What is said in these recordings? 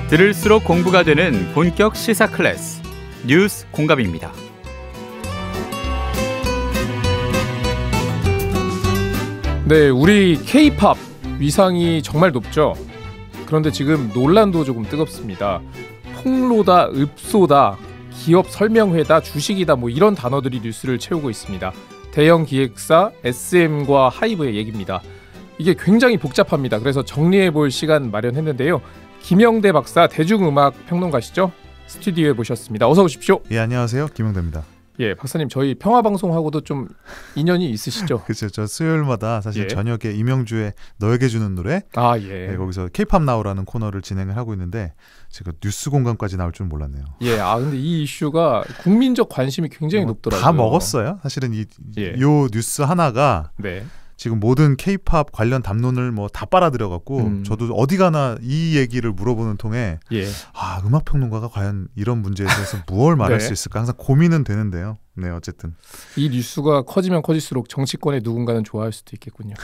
들을수록 공부가 되는 본격 시사 클래스 뉴스 공감입니다. 네, 우리 K-팝 위상이 정말 높죠. 그런데 지금 논란도 조금 뜨겁습니다. 폭로다, 읍소다, 기업 설명회다, 주식이다 뭐 이런 단어들이 뉴스를 채우고 있습니다. 대형 기획사 SM과 하이브의 얘기입니다. 이게 굉장히 복잡합니다. 그래서 정리해볼 시간 마련했는데요. 김영대 박사, 대중음악 평론가시죠? 스튜디오에 모셨습니다. 어서 오십시오. 예, 안녕하세요. 김영대입니다. 예, 박사님, 저희 평화방송하고도 좀 인연이 있으시죠? 그렇죠. 저 수요일마다 사실 예. 저녁에 임영주의 너에게 주는 노래, 예. 네, 거기서 K-팝 나우라는 코너를 진행을 하고 있는데 제가 뉴스 공간까지 나올 줄 몰랐네요. 예, 근데 이 이슈가 국민적 관심이 굉장히 높더라고요. 다 먹었어요. 사실은 요 뉴스 하나가 네. 지금 모든 K-팝 관련 담론을 뭐 다 빨아들여갖고 저도 어디 가나 이 얘기를 물어보는 통에 음악 평론가가 과연 이런 문제에 대해서 무엇을 말할 수 있을까 항상 고민은 되는데요. 네, 어쨌든 이 뉴스가 커지면 커질수록 정치권의 누군가는 좋아할 수도 있겠군요.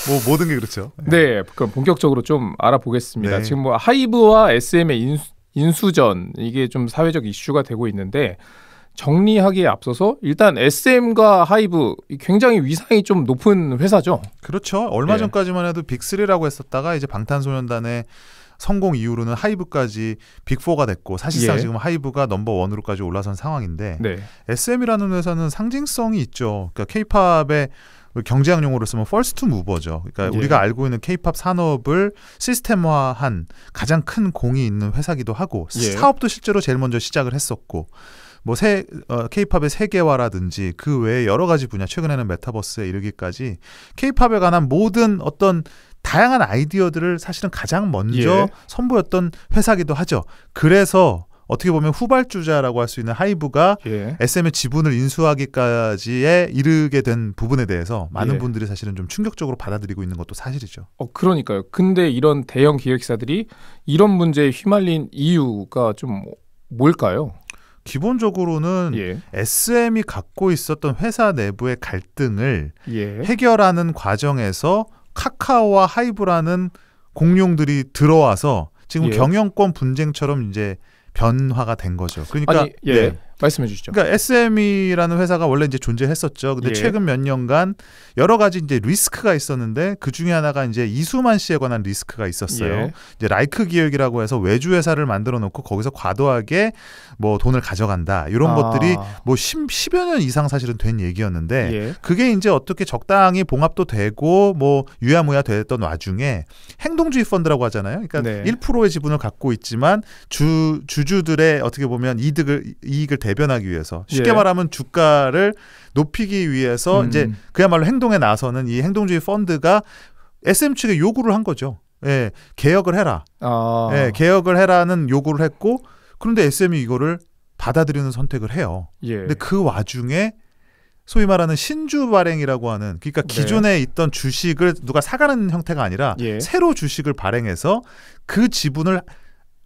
뭐 모든 게 그렇죠. 네, 그럼 본격적으로 좀 알아보겠습니다. 네. 지금 뭐 하이브와 SM의 인수전, 이게 좀 사회적 이슈가 되고 있는데, 정리하기에 앞서서 일단 SM과 하이브 굉장히 위상이 좀 높은 회사죠. 그렇죠. 얼마 전까지만 해도 빅3라고 했었다가 이제 방탄소년단의 성공 이후로는 하이브까지 빅4가 됐고, 사실상 지금 하이브가 넘버1으로까지 올라선 상황인데, SM이라는 회사는 상징성이 있죠. 그러니까 K-팝의 경제학 용어로 쓰면 퍼스트 무버죠. 그러니까 우리가 알고 있는 K-팝 산업을 시스템화한 가장 큰 공이 있는 회사기도 하고, 사업도 실제로 제일 먼저 시작을 했었고, 뭐 K-팝의 세계화라든지 그 외에 여러 가지 분야, 최근에는 메타버스에 이르기까지 K-팝에 관한 모든 어떤 다양한 아이디어들을 사실은 가장 먼저 선보였던 회사기도 하죠. 그래서 어떻게 보면 후발주자라고 할 수 있는 하이브가 SM의 지분을 인수하기까지에 이르게 된 부분에 대해서 많은 분들이 사실은 좀 충격적으로 받아들이고 있는 것도 사실이죠. 그러니까요. 근데 이런 대형 기획사들이 이런 문제에 휘말린 이유가 좀 뭘까요? 기본적으로는 SM이 갖고 있었던 회사 내부의 갈등을 해결하는 과정에서 카카오와 하이브라는 공룡들이 들어와서 지금 경영권 분쟁처럼 이제 변화가 된 거죠. 그러니까 말씀해 주시죠. 그러니까 SM이라는 회사가 원래 이제 존재했었죠. 근데 최근 몇 년간 여러 가지 이제 리스크가 있었는데 그 중에 하나가 이제 이수만 씨에 관한 리스크가 있었어요. 이제 라이크 기획이라고 해서 외주 회사를 만들어 놓고 거기서 과도하게 뭐 돈을 가져간다. 이런 것들이 뭐 10여 년 이상 사실은 된 얘기였는데 그게 이제 어떻게 적당히 봉합도 되고 뭐 유야무야 됐던 와중에 행동주의 펀드라고 하잖아요. 그러니까 1%의 지분을 갖고 있지만 주주들의 어떻게 보면 이익을 대변하기 위해서, 쉽게 말하면 주가를 높이기 위해서 이제 그야말로 행동에 나서는 이 행동주의 펀드가 SM 측에 요구를 한 거죠. 개혁을 해라. 개혁을 해라는 요구를 했고, 그런데 SM이 이거를 받아들이는 선택을 해요. 근데 그 와중에 소위 말하는 신주 발행이라고 하는, 그러니까 기존에 있던 주식을 누가 사가는 형태가 아니라 새로 주식을 발행해서 그 지분을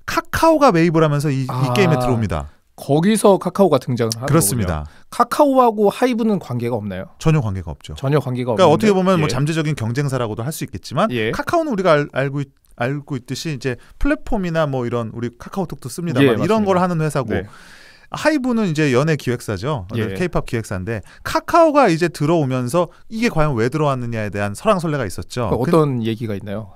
카카오가 매입을 하면서 이 게임에 들어옵니다. 거기서 카카오가 등장을 하는 그렇습니다. 거군요. 카카오하고 하이브는 관계가 없나요? 전혀 관계가 없죠. 전혀 관계가 그러니까 없는데, 어떻게 보면 뭐 잠재적인 경쟁사라고도 할 수 있겠지만 카카오는 우리가 알고 있듯이 이제 플랫폼이나 뭐 이런, 우리 카카오톡도 씁니다만 이런 걸 하는 회사고, 하이브는 이제 연예 기획사죠. K-팝 기획사인데 카카오가 이제 들어오면서 이게 과연 왜 들어왔느냐에 대한 설왕설래가 있었죠. 어떤 얘기가 있나요?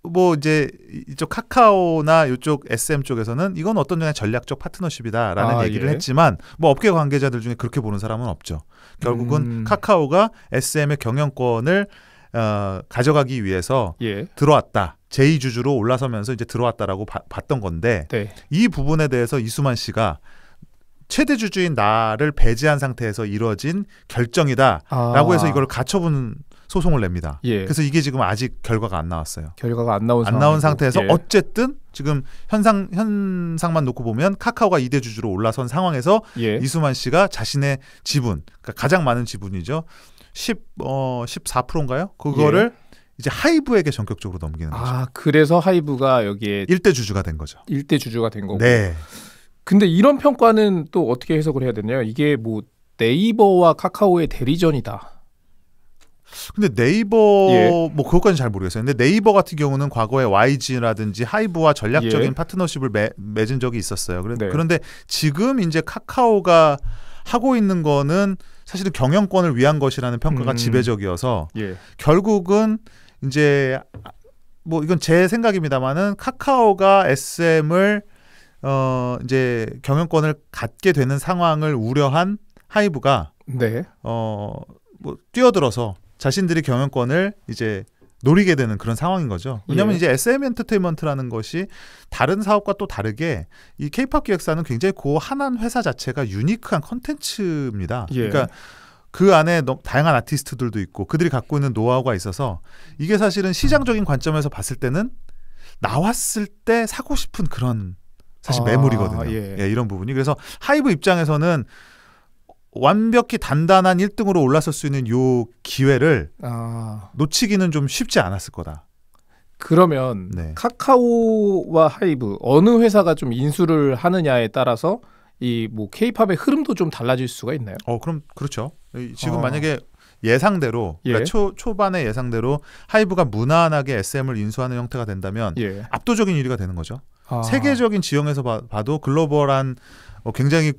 뭐 이제 이쪽 카카오나 이쪽 SM 쪽에서는 이건 어떤 종의 전략적 파트너십이다라는 얘기를 했지만, 뭐 업계 관계자들 중에 그렇게 보는 사람은 없죠. 결국은 카카오가 SM의 경영권을 가져가기 위해서 들어왔다. 제2주주로 올라서면서 이제 들어왔다라고 봤던 건데, 이 부분에 대해서 이수만 씨가 최대 주주인 나를 배제한 상태에서 이뤄진 결정이다라고 해서 이걸 가처분 소송을 냅니다. 그래서 이게 지금 아직 결과가 안 나왔어요. 결과가 안 나온 상태에서 어쨌든 지금 현상만 놓고 보면 카카오가 2대 주주로 올라선 상황에서 이수만 씨가 자신의 지분, 그러니까 가장 많은 지분이죠. 14%인가요? 그거를 이제 하이브에게 전격적으로 넘기는 거죠. 그래서 하이브가 여기에 1대 주주가 된 거죠. 1대 주주가 된 거고. 근데 이런 평가는 또 어떻게 해석을 해야 되나요? 이게 뭐 네이버와 카카오의 대리전이다. 근데 네이버 뭐 그것까지는 잘 모르겠어요. 근데 네이버 같은 경우는 과거에 YG라든지 하이브와 전략적인 파트너십을 맺은 적이 있었어요. 그런데 지금 이제 카카오가 하고 있는 거는 사실은 경영권을 위한 것이라는 평가가 지배적이어서 결국은 이제 뭐 이건 제 생각입니다만은 카카오가 SM을 이제 경영권을 갖게 되는 상황을 우려한 하이브가 뭐 뛰어들어서 자신들이 경영권을 이제 노리게 되는 그런 상황인 거죠. 왜냐하면 이제 SM 엔터테인먼트라는 것이 다른 사업과 또 다르게 이 K-팝 기획사는 굉장히 그 한 회사 자체가 유니크한 컨텐츠입니다. 그러니까 그 안에 다양한 아티스트들도 있고 그들이 갖고 있는 노하우가 있어서 이게 사실은 시장적인 관점에서 봤을 때는 나왔을 때 사고 싶은 그런 사실 매물이거든요. 이런 부분이. 그래서 하이브 입장에서는 완벽히 단단한 1등으로 올라설 수 있는 요 기회를 놓치기는 좀 쉽지 않았을 거다. 그러면 카카오와 하이브 어느 회사가 좀 인수를 하느냐에 따라서 이 뭐 K-팝의 흐름도 좀 달라질 수가 있나요? 그럼 그렇죠. 지금 만약에 예상대로 그러니까 초반의 예상대로 하이브가 무난하게 SM을 인수하는 형태가 된다면 압도적인 1위가 되는 거죠. 세계적인 지형에서 봐도 글로벌한 굉장히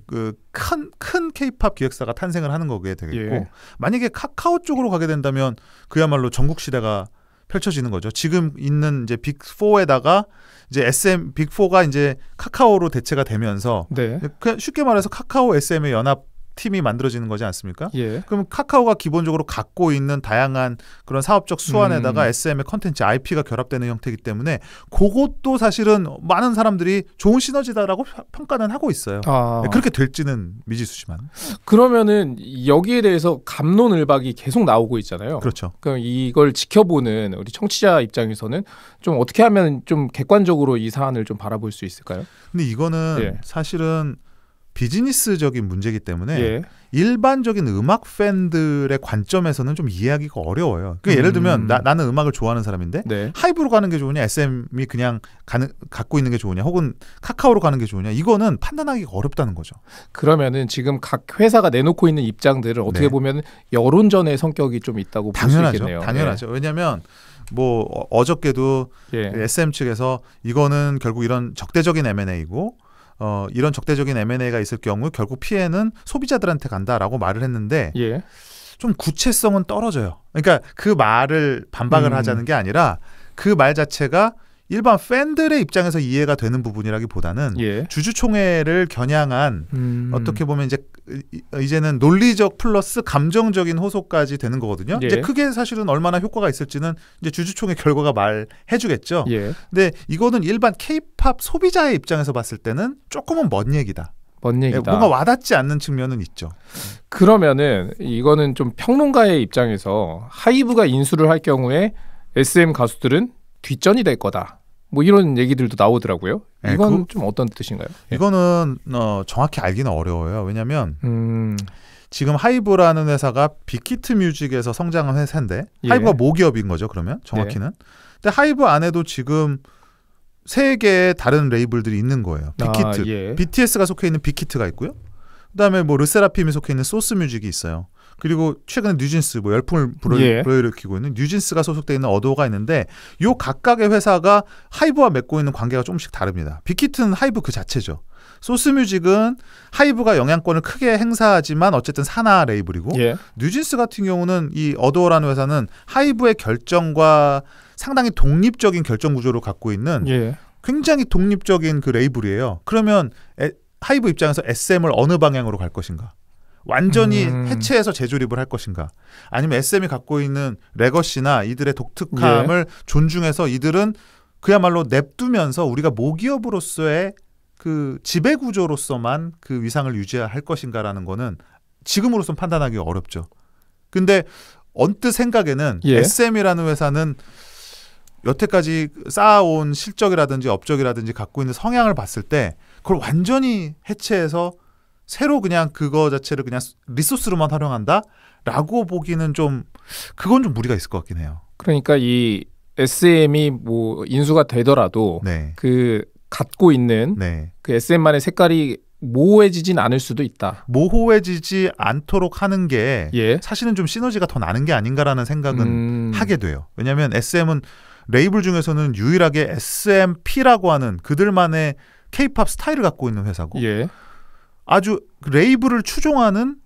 큰 K-팝 기획사가 탄생을 하는 거게 되겠고 만약에 카카오 쪽으로 가게 된다면 그야말로 전국 시대가 펼쳐지는 거죠. 지금 있는 이제 빅4에다가 이제 SM 빅4가 이제 카카오로 대체가 되면서 그냥 쉽게 말해서 카카오 SM의 연합 팀이 만들어지는 거지 않습니까? 그럼 카카오가 기본적으로 갖고 있는 다양한 그런 사업적 수완에다가 SM의 컨텐츠 IP가 결합되는 형태이기 때문에 그것도 사실은 많은 사람들이 좋은 시너지다라고 평가는 하고 있어요. 그렇게 될지는 미지수지만. 그러면은 여기에 대해서 갑론을박이 계속 나오고 있잖아요. 그렇죠. 그럼 이걸 지켜보는 우리 청취자 입장에서는 좀 어떻게 하면 좀 객관적으로 이 사안을 좀 바라볼 수 있을까요? 근데 이거는 사실은 비즈니스적인 문제이기 때문에 일반적인 음악 팬들의 관점에서는 좀 이해하기가 어려워요. 그러니까 예를 들면 나는 음악을 좋아하는 사람인데 하이브로 가는 게 좋으냐 SM이 그냥 갖고 있는 게 좋으냐 혹은 카카오로 가는 게 좋으냐 이거는 판단하기가 어렵다는 거죠. 그러면은 지금 각 회사가 내놓고 있는 입장들을 어떻게 보면 여론전의 성격이 좀 있다고 볼 수 있겠네요. 당연하죠. 왜냐하면 뭐 어저께도 SM 측에서 이거는 결국 이런 적대적인 M&A고 이런 적대적인 M&A가 있을 경우 결국 피해는 소비자들한테 간다라고 말을 했는데 좀 구체성은 떨어져요. 그러니까 그 말을 반박을 하자는 게 아니라 그 말 자체가 일반 팬들의 입장에서 이해가 되는 부분이라기보다는 주주총회를 겨냥한 어떻게 보면 이제는 논리적 플러스 감정적인 호소까지 되는 거거든요. 이제 그게 사실은 얼마나 효과가 있을지는 이제 주주총회 결과가 말해주겠죠. 근데 이거는 일반 K-팝 소비자의 입장에서 봤을 때는 조금은 먼 얘기다. 뭔가 와닿지 않는 측면은 있죠. 그러면은 이거는 좀 평론가의 입장에서 하이브가 인수를 할 경우에 SM 가수들은 뒷전이 될 거다. 뭐 이런 얘기들도 나오더라고요. 이건 좀 어떤 뜻인가요? 이거는 정확히 알기는 어려워요. 왜냐하면 지금 하이브라는 회사가 빅히트 뮤직에서 성장한 회사인데 하이브가 모기업인 거죠. 그러면 정확히는. 근데 하이브 안에도 지금 3개의 다른 레이블들이 있는 거예요. 빅히트, BTS가 속해 있는 빅히트가 있고요. 그다음에 뭐 르세라핌이 속해 있는 소스 뮤직이 있어요. 그리고 최근에 뉴진스 뭐 열풍을 불어일으키고 있는 뉴진스가 소속되어 있는 어도가 있는데 요 각각의 회사가 하이브와 맺고 있는 관계가 조금씩 다릅니다. 빅히트는 하이브 그 자체죠. 소스뮤직은 하이브가 영향권을 크게 행사하지만 어쨌든 산하 레이블이고 뉴진스 같은 경우는 이 어도어라는 회사는 하이브의 결정과 상당히 독립적인 결정 구조를 갖고 있는 굉장히 독립적인 그 레이블이에요. 그러면 하이브 입장에서 SM을 어느 방향으로 갈 것인가? 완전히 해체해서 재조립을 할 것인가? 아니면 SM이 갖고 있는 레거시나 이들의 독특함을 존중해서 이들은 그야말로 냅두면서 우리가 모기업으로서의 그 지배 구조로서만 그 위상을 유지할 것인가라는 거는 지금으로선 판단하기 어렵죠. 근데 언뜻 생각에는 SM이라는 회사는 여태까지 쌓아온 실적이라든지 업적이라든지 갖고 있는 성향을 봤을 때 그걸 완전히 해체해서 새로 그냥 그거 자체를 그냥 리소스로만 활용한다라고 보기는 좀 그건 좀 무리가 있을 것 같긴 해요. 그러니까 이 SM이 뭐 인수가 되더라도 그 갖고 있는 그 SM만의 색깔이 모호해지진 않을 수도 있다. 모호해지지 않도록 하는 게 예. 사실은 좀 시너지가 더 나는 게 아닌가라는 생각은 하게 돼요. 왜냐하면 SM은 레이블 중에서는 유일하게 SMP라고 하는 그들만의 K-팝 스타일을 갖고 있는 회사고 예. 아주 레이블을 추종하는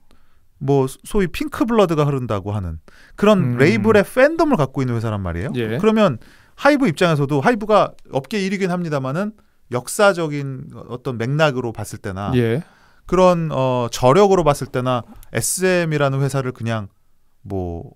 뭐 소위 핑크블러드가 흐른다고 하는 그런 레이블의 팬덤을 갖고 있는 회사란 말이에요. 예. 그러면 하이브 입장에서도 하이브가 업계 1위긴 합니다만은 역사적인 어떤 맥락으로 봤을 때나 예. 그런 저력으로 봤을 때나 SM이라는 회사를 그냥 뭐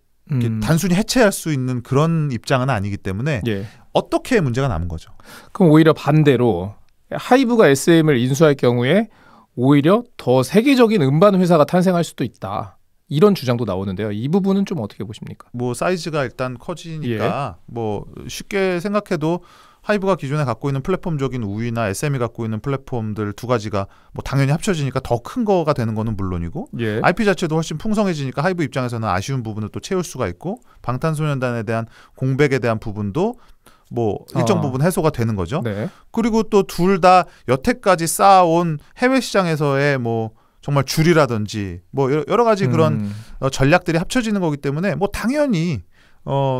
단순히 해체할 수 있는 그런 입장은 아니기 때문에 예. 어떻게 문제가 남은 거죠. 그럼 오히려 반대로 하이브가 SM을 인수할 경우에 오히려 더 세계적인 음반 회사가 탄생할 수도 있다. 이런 주장도 나오는데요. 이 부분은 좀 어떻게 보십니까? 뭐 사이즈가 일단 커지니까 뭐 쉽게 생각해도 하이브가 기존에 갖고 있는 플랫폼적인 우위나 SM이 갖고 있는 플랫폼들 두 가지가 뭐 당연히 합쳐지니까 더 큰 거가 되는 거는 물론이고 예. IP 자체도 훨씬 풍성해지니까 하이브 입장에서는 아쉬운 부분을 또 채울 수가 있고 방탄소년단에 대한 공백에 대한 부분도 뭐 일정 부분 해소가 되는 거죠. 네. 그리고 또 둘 다 여태까지 쌓아온 해외 시장에서의 뭐 정말 줄이라든지 뭐 여러 가지 그런 전략들이 합쳐지는 거기 때문에 뭐 당연히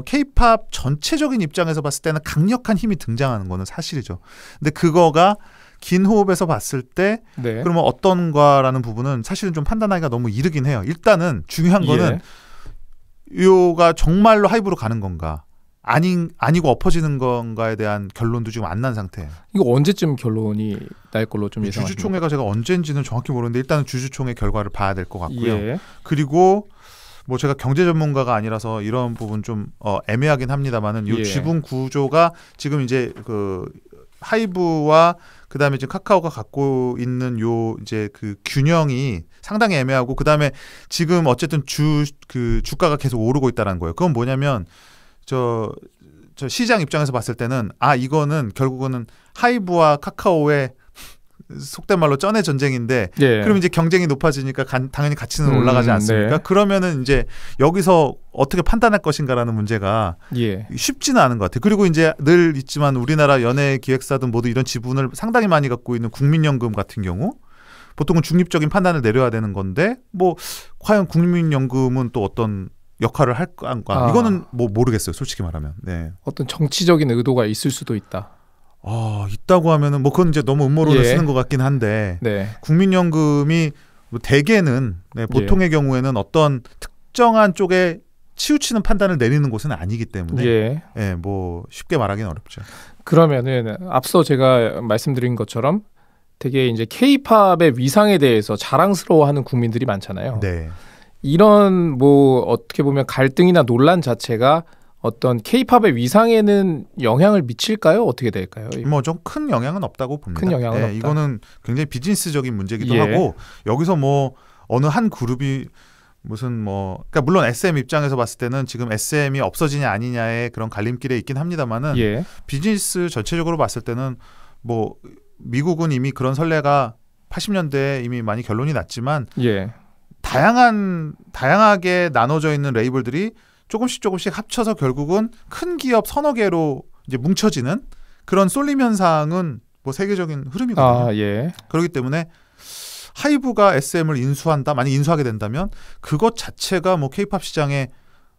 K-팝 전체적인 입장에서 봤을 때는 강력한 힘이 등장하는 거는 사실이죠. 근데 그거가 긴 호흡에서 봤을 때 네. 그러면 어떤가라는 부분은 사실은 좀 판단하기가 너무 이르긴 해요. 일단은 중요한 거는 요가 정말로 하이브로 가는 건가 아니고 엎어지는 건가에 대한 결론도 지금 안 난 상태예요. 이거 언제쯤 결론이 날 걸로 좀 예상하십니까? 주주총회가 제가 언제인지는 정확히 모르는데 일단은 주주총회 결과를 봐야 될 것 같고요. 예. 그리고 뭐 제가 경제 전문가가 아니라서 이런 부분 좀 애매하긴 합니다만은 이 지분 구조가 지금 이제 그 하이브와 그다음에 지금 카카오가 갖고 있는 요 이제 그 균형이 상당히 애매하고 그다음에 지금 어쨌든 주가가 계속 오르고 있다는 거예요. 그건 뭐냐면 저 시장 입장에서 봤을 때는 이거는 결국은 하이브와 카카오의 속된 말로 쩐의 전쟁인데 그럼 이제 경쟁이 높아지니까 당연히 가치는 올라가지 않습니까? 네. 그러면은 이제 여기서 어떻게 판단할 것인가라는 문제가 쉽지는 않은 것 같아요. 그리고 이제 늘 있지만 우리나라 연예 기획사든 모두 이런 지분을 상당히 많이 갖고 있는 국민연금 같은 경우 보통은 중립적인 판단을 내려야 되는 건데 뭐 과연 국민연금은 또 어떤 역할을 할까? 이거는 뭐 모르겠어요. 솔직히 말하면. 네. 어떤 정치적인 의도가 있을 수도 있다. 있다고 하면은 뭐 그건 이제 너무 음모론을 쓰는 것 같긴 한데 국민연금이 대개는 보통의 경우에는 어떤 특정한 쪽에 치우치는 판단을 내리는 곳은 아니기 때문에 뭐 쉽게 말하기는 어렵죠. 그러면은 앞서 제가 말씀드린 것처럼 되게 이제 K-팝의 위상에 대해서 자랑스러워하는 국민들이 많잖아요. 네. 이런 뭐 어떻게 보면 갈등이나 논란 자체가 어떤 K-팝의 위상에는 영향을 미칠까요? 어떻게 될까요? 뭐 좀 큰 영향은 없다고 봅니다. 큰 영향은 없다. 이거는 굉장히 비즈니스적인 문제기도 하고 여기서 뭐 어느 한 그룹이 무슨 뭐 그러니까 물론 SM 입장에서 봤을 때는 지금 SM이 없어지냐 아니냐의 그런 갈림길에 있긴 합니다만은 비즈니스 전체적으로 봤을 때는 뭐 미국은 이미 그런 선례가 80년대에 이미 많이 결론이 났지만 다양하게 나눠져 있는 레이블들이 조금씩 합쳐서 결국은 큰 기업 서너 개로 이제 뭉쳐지는 그런 쏠림 현상은 뭐 세계적인 흐름이거든요. 그렇기 때문에 하이브가 SM을 인수한다, 만약 인수하게 된다면 그것 자체가 뭐 K-팝 시장에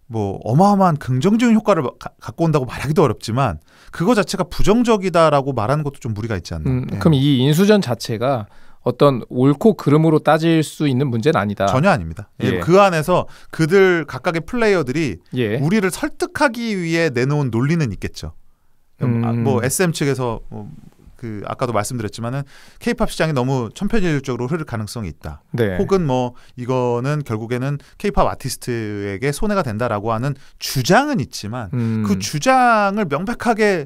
뭐 어마어마한 긍정적인 효과를 갖고 온다고 말하기도 어렵지만 그거 자체가 부정적이다라고 말하는 것도 좀 무리가 있지 않나. 그럼 이 인수전 자체가 어떤 옳고 그름으로 따질 수 있는 문제는 아니다. 전혀 아닙니다. 그 안에서 그들 각각의 플레이어들이 우리를 설득하기 위해 내놓은 논리는 있겠죠. 뭐 SM 측에서 그 아까도 말씀드렸지만은 K-팝 시장이 너무 천편일률적으로 흐를 가능성이 있다. 혹은 뭐 이거는 결국에는 K-팝 아티스트에게 손해가 된다라고 하는 주장은 있지만 그 주장을 명백하게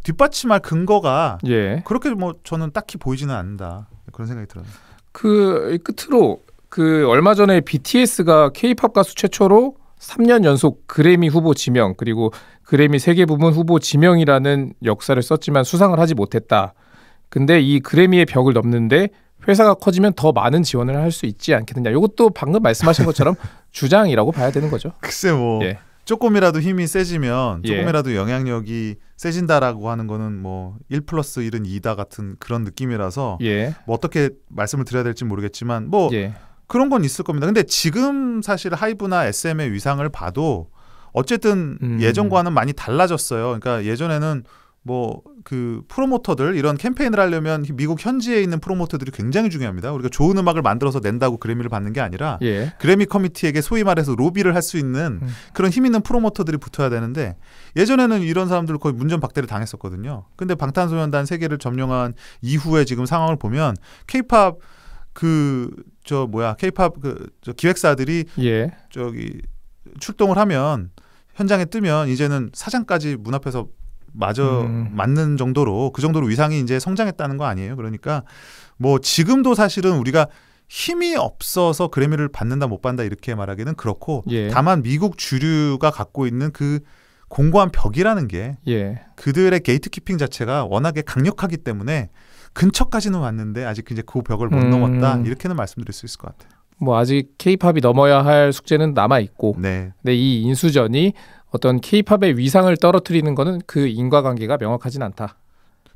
뒷받침할 근거가 그렇게 뭐 저는 딱히 보이지는 않는다. 그런 생각이 들어요. 그 끝으로 그 얼마 전에 BTS가 K-팝 가수 최초로 3년 연속 그래미 후보 지명 그리고 그래미 세계 부문 후보 지명이라는 역사를 썼지만 수상을 하지 못했다. 근데 이 그래미의 벽을 넘는데 회사가 커지면 더 많은 지원을 할 수 있지 않겠느냐. 이것도 방금 말씀하신 것처럼 주장이라고 봐야 되는 거죠. 글쎄 뭐 조금이라도 힘이 세지면 예. 조금이라도 영향력이 세진다라고 하는 거는 뭐 1+1은 2다 같은 그런 느낌이라서 예. 뭐 어떻게 말씀을 드려야 될지 모르겠지만 뭐 예. 그런 건 있을 겁니다. 근데 지금 사실 하이브나 SM의 위상을 봐도 어쨌든 예전과는 많이 달라졌어요. 그러니까 예전에는 뭐 그 프로모터들 이런 캠페인을 하려면 미국 현지에 있는 프로모터들이 굉장히 중요합니다. 우리가 좋은 음악을 만들어서 낸다고 그래미를 받는 게 아니라 예. 그래미 커미티에게 소위 말해서 로비를 할 수 있는 그런 힘 있는 프로모터들이 붙어야 되는데 예전에는 이런 사람들 거의 문전박대를 당했었거든요. 근데 방탄소년단 세계를 점령한 이후에 지금 상황을 보면 케이팝 케이팝 기획사들이 예. 저기 출동을 하면 현장에 뜨면 이제는 사장까지 문 앞에서 마저 맞는 정도로 그 정도로 위상이 이제 성장했다는 거 아니에요. 그러니까 뭐 지금도 사실은 우리가 힘이 없어서 그래미를 받는다 못 받는다 이렇게 말하기는 그렇고 예. 다만 미국 주류가 갖고 있는 그 공고한 벽이라는 게 예. 그들의 게이트키핑 자체가 워낙에 강력하기 때문에 근처까지는 왔는데 아직 이제 그 벽을 못 넘었다 이렇게는 말씀드릴 수 있을 것 같아요. 뭐 아직 K-팝이 넘어야 할 숙제는 남아 있고, 네. 근데 이 인수전이 어떤 K-팝의 위상을 떨어뜨리는 거는 그 인과관계가 명확하진 않다.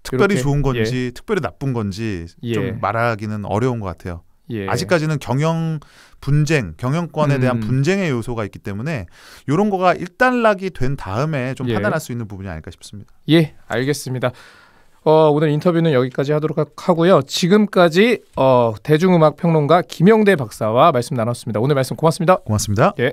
특별히 이렇게, 좋은 건지 특별히 나쁜 건지 좀 말하기는 어려운 것 같아요. 예. 아직까지는 경영권에 대한 분쟁의 요소가 있기 때문에 이런 거가 일단락이 된 다음에 좀 판단할 수 있는 부분이 아닐까 싶습니다. 예, 알겠습니다. 오늘 인터뷰는 여기까지 하도록 하고요. 지금까지 대중음악 평론가 김영대 박사와 말씀 나눴습니다. 오늘 말씀 고맙습니다. 고맙습니다. 예.